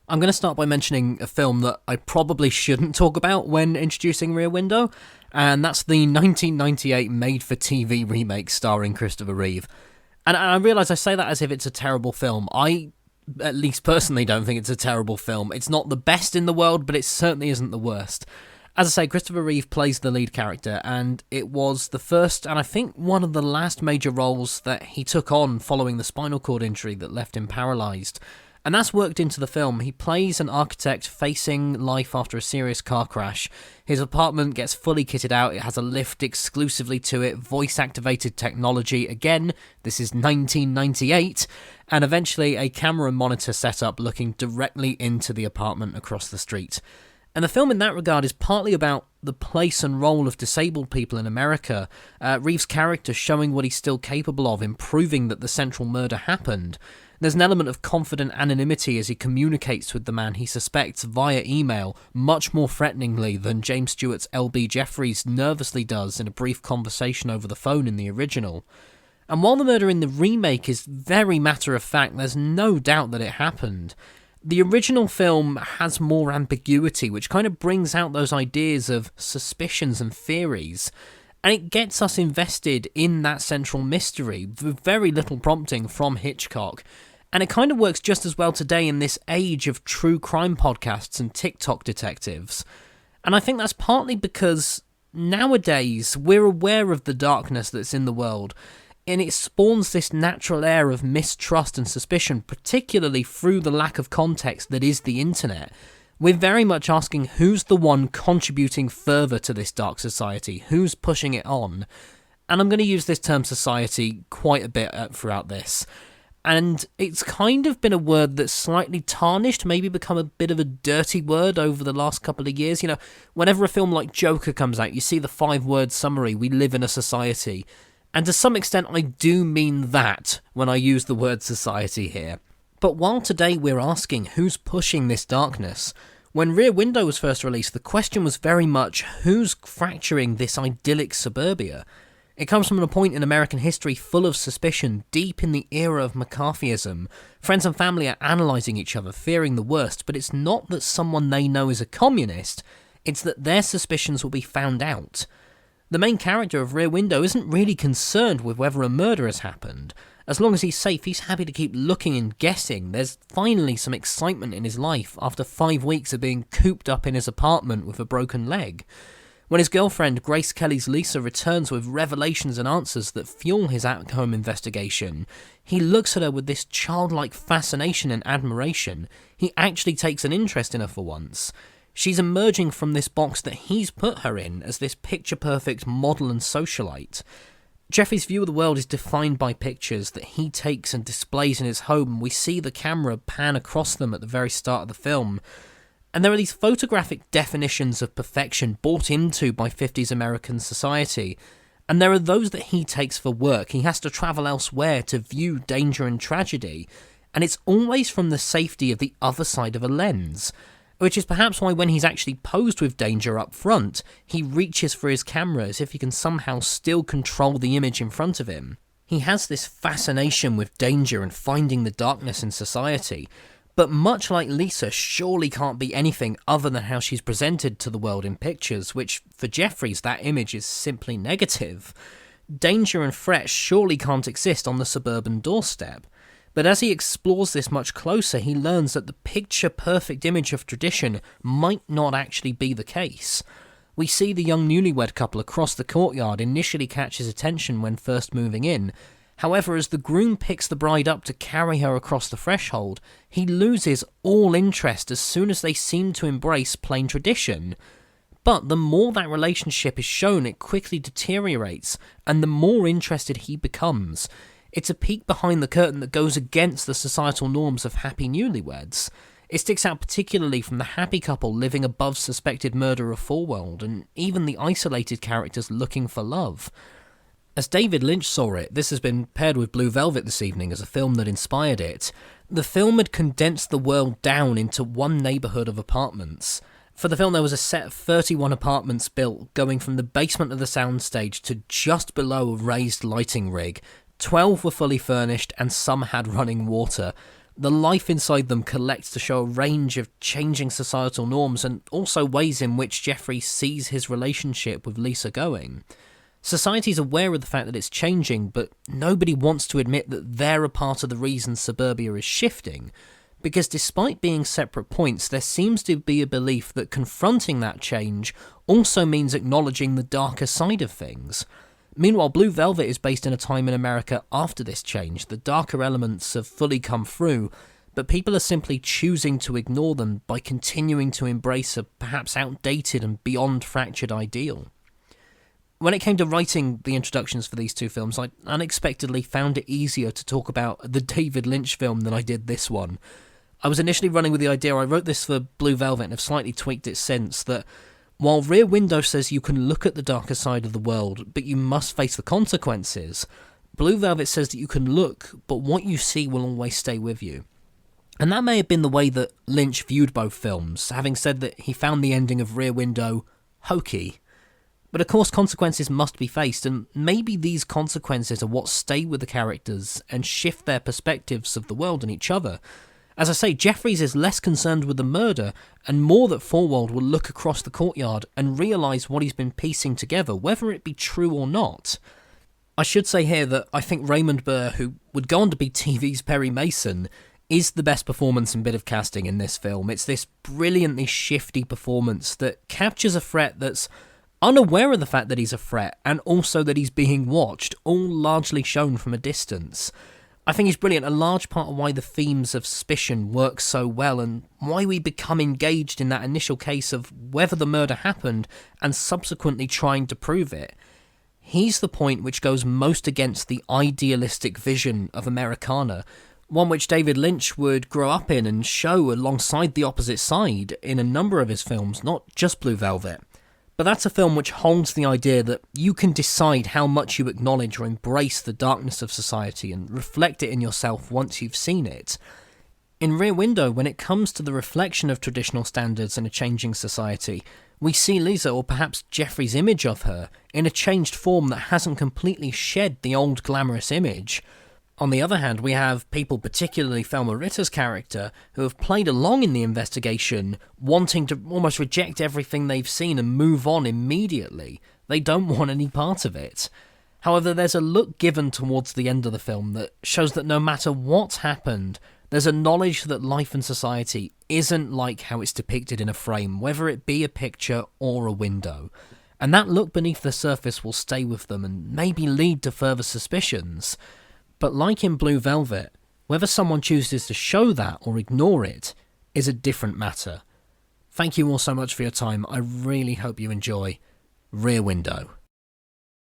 I'm going to start by mentioning a film that I probably shouldn't talk about when introducing Rear Window, and that's the 1998 made-for-TV remake starring Christopher Reeve. And I realise I say that as if it's a terrible film. I, at least personally, don't think it's a terrible film. It's not the best in the world, but it certainly isn't the worst. As I say, Christopher Reeve plays the lead character, and it was the first, and I think one of the last major roles that he took on following the spinal cord injury that left him paralysed. And that's worked into the film. He plays an architect facing life after a serious car crash. His apartment gets fully kitted out. It has a lift exclusively to it, voice-activated technology. Again, this is 1998. And eventually a camera monitor set up looking directly into the apartment across the street. And the film in that regard is partly about the place and role of disabled people in America. Reeve's character showing what he's still capable of, proving that the central murder happened. There's an element of confident anonymity as he communicates with the man he suspects via email, much more threateningly than James Stewart's L.B. Jeffries nervously does in a brief conversation over the phone in the original. And while the murder in the remake is very matter-of-fact, there's no doubt that it happened. The original film has more ambiguity, which kind of brings out those ideas of suspicions and theories. And it gets us invested in that central mystery, with very little prompting from Hitchcock. And it kind of works just as well today in this age of true crime podcasts and TikTok detectives. And I think that's partly because nowadays we're aware of the darkness that's in the world, and it spawns this natural air of mistrust and suspicion, particularly through the lack of context that is the internet. We're very much asking who's the one contributing further to this dark society, who's pushing it on. And I'm going to use this term society quite a bit throughout this. And it's kind of been a word that's slightly tarnished, maybe become a bit of a dirty word over the last couple of years. You know, whenever a film like Joker comes out, you see the 5-word summary, we live in a society. And to some extent, I do mean that when I use the word society here. But while today we're asking who's pushing this darkness, when Rear Window was first released, the question was very much who's fracturing this idyllic suburbia. It comes from a point in American history full of suspicion, deep in the era of McCarthyism. Friends and family are analysing each other, fearing the worst, but it's not that someone they know is a communist, it's that their suspicions will be found out. The main character of Rear Window isn't really concerned with whether a murder has happened. As long as he's safe, he's happy to keep looking and guessing. There's finally some excitement in his life after 5 weeks of being cooped up in his apartment with a broken leg. When his girlfriend, Grace Kelly's Lisa, returns with revelations and answers that fuel his at-home investigation, he looks at her with this childlike fascination and admiration. He actually takes an interest in her for once. She's emerging from this box that he's put her in as this picture-perfect model and socialite. Jeffrey's view of the world is defined by pictures that he takes and displays in his home, and we see the camera pan across them at the very start of the film. And there are these photographic definitions of perfection bought into by 50s American society, and there are those that he takes for work. He has to travel elsewhere to view danger and tragedy, and it's always from the safety of the other side of a lens. Which is perhaps why when he's actually posed with danger up front, he reaches for his camera as if he can somehow still control the image in front of him. He has this fascination with danger and finding the darkness in society, but much like Lisa, surely can't be anything other than how she's presented to the world in pictures, which for Jeffries that image is simply negative. Danger and threat surely can't exist on the suburban doorstep. But as he explores this much closer, he learns that the picture-perfect image of tradition might not actually be the case. We see the young newlywed couple across the courtyard initially catch his attention when first moving in. However, as the groom picks the bride up to carry her across the threshold, he loses all interest as soon as they seem to embrace plain tradition. But the more that relationship is shown, it quickly deteriorates, and the more interested he becomes. It's a peek behind the curtain that goes against the societal norms of happy newlyweds. It sticks out particularly from the happy couple living above suspected murder of Foreworld, and even the isolated characters looking for love. As David Lynch saw it, this has been paired with Blue Velvet this evening as a film that inspired it. The film had condensed the world down into one neighbourhood of apartments. For the film, there was a set of 31 apartments built, going from the basement of the soundstage to just below a raised lighting rig. 12 were fully furnished, and some had running water. The life inside them collects to show a range of changing societal norms and also ways in which Jeffrey sees his relationship with Lisa going. Society's aware of the fact that it's changing, but nobody wants to admit that they're a part of the reason suburbia is shifting, because despite being separate points, there seems to be a belief that confronting that change also means acknowledging the darker side of things. Meanwhile, Blue Velvet is based in a time in America after this change. The darker elements have fully come through, but people are simply choosing to ignore them by continuing to embrace a perhaps outdated and beyond fractured ideal. When it came to writing the introductions for these two films, I unexpectedly found it easier to talk about the David Lynch film than I did this one. I was initially running with the idea, I wrote this for Blue Velvet and have slightly tweaked it since, that while Rear Window says you can look at the darker side of the world, but you must face the consequences, Blue Velvet says that you can look, but what you see will always stay with you. And that may have been the way that Lynch viewed both films, having said that he found the ending of Rear Window hokey. But of course consequences must be faced, and maybe these consequences are what stay with the characters and shift their perspectives of the world and each other. As I say, Jeffries is less concerned with the murder, and more that Forwald will look across the courtyard and realise what he's been piecing together, whether it be true or not. I should say here that I think Raymond Burr, who would go on to be TV's Perry Mason, is the best performance and bit of casting in this film. It's this brilliantly shifty performance that captures a threat that's unaware of the fact that he's a threat, and also that he's being watched, all largely shown from a distance. I think he's brilliant, a large part of why the themes of suspicion work so well, and why we become engaged in that initial case of whether the murder happened, and subsequently trying to prove it. He's the point which goes most against the idealistic vision of Americana, one which David Lynch would grow up in and show alongside the opposite side in a number of his films, not just Blue Velvet. But that's a film which holds the idea that you can decide how much you acknowledge or embrace the darkness of society and reflect it in yourself once you've seen it. In Rear Window, when it comes to the reflection of traditional standards in a changing society, we see Lisa, or perhaps Jeffrey's image of her, in a changed form that hasn't completely shed the old glamorous image. On the other hand, we have people, particularly Thelma Ritter's character, who have played along in the investigation, wanting to almost reject everything they've seen and move on immediately. They don't want any part of it. However, there's a look given towards the end of the film that shows that no matter what's happened, there's a knowledge that life and society isn't like how it's depicted in a frame, whether it be a picture or a window. And that look beneath the surface will stay with them and maybe lead to further suspicions. But like in Blue Velvet, whether someone chooses to show that or ignore it is a different matter. Thank you all so much for your time. I really hope you enjoy Rear Window.